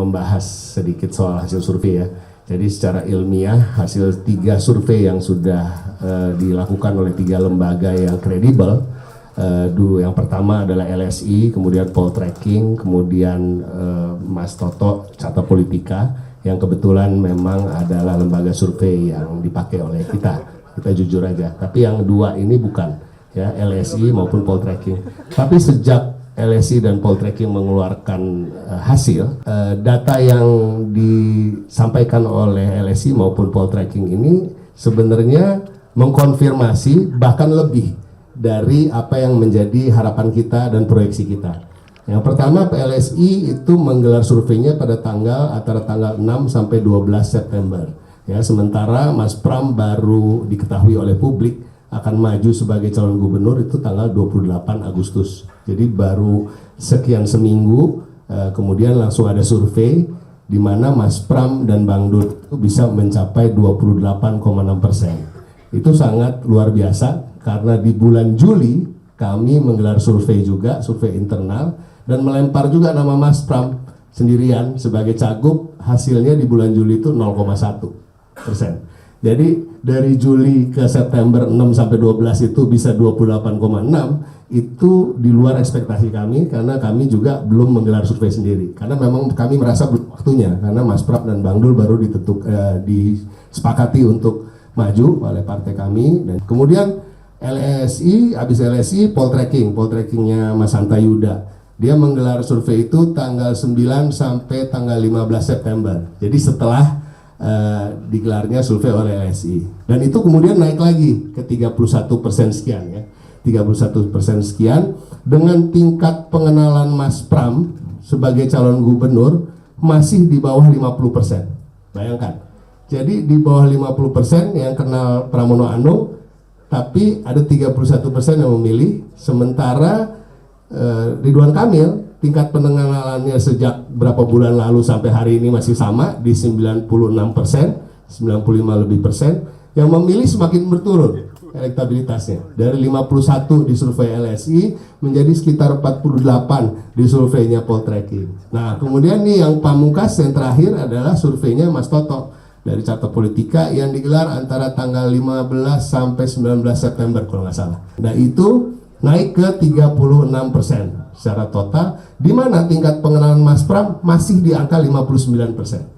membahas sedikit soal hasil survei ya. Jadi secara ilmiah hasil 3 survei yang sudah dilakukan oleh 3 lembaga yang kredibel, yang pertama adalah LSI, kemudian Poltreking, kemudian Mas Toto Carta Politika, yang kebetulan memang adalah lembaga survei yang dipakai oleh kita jujur aja. Tapi yang 2 ini bukan, ya, LSI maupun Poltreking. Tapi sejak LSI dan Poltreking mengeluarkan hasil, data yang disampaikan oleh LSI maupun Poltreking ini sebenarnya mengkonfirmasi bahkan lebih dari apa yang menjadi harapan kita dan proyeksi kita. Yang pertama, PLSI itu menggelar surveinya pada antara tanggal 6 sampai 12 September. Ya, sementara Mas Pram baru diketahui oleh publik akan maju sebagai calon gubernur itu tanggal 28 Agustus. Jadi baru sekian seminggu, kemudian langsung ada survei di mana Mas Pram dan Bang Dut itu bisa mencapai 28,6%. Itu sangat luar biasa karena di bulan Juli kami menggelar survei juga, survei internal, dan melempar juga nama Mas Pram sendirian sebagai cagup. Hasilnya di bulan Juli itu 0,1%. Jadi dari Juli ke September 6 sampai 12 itu bisa 28,6, itu di luar ekspektasi kami karena kami juga belum menggelar survei sendiri. Karena memang kami merasa belum waktunya karena Mas Pram dan Bang Dul baru disepakati untuk maju oleh partai kami. Dan kemudian LSI, habis LSI Poltrekingnya Mas Hanta Yuda. Dia menggelar survei itu tanggal 9 sampai tanggal 15 September. Jadi setelah digelarnya survei oleh LSI, dan itu kemudian naik lagi ke 31% sekian ya, 31% sekian, dengan tingkat pengenalan Mas Pram sebagai calon gubernur masih di bawah 50%. Bayangkan, jadi di bawah 50% yang kenal Pramono Anung, tapi ada 31% yang memilih, sementara Ridwan Kamil tingkat pengenalannya sejak berapa bulan lalu sampai hari ini masih sama di 96%, 95 lebih persen. Yang memilih semakin berturun elektabilitasnya dari 51 di survei LSI menjadi sekitar 48 di surveinya Poltreking. Nah, kemudian nih yang pamungkas yang terakhir adalah surveinya Mas Toto dari Carta Politika yang digelar antara tanggal 15 sampai 19 September kalau nggak salah. Nah, itu naik ke 36% secara total, di mana tingkat pengenalan Mas Pram masih di angka 59%.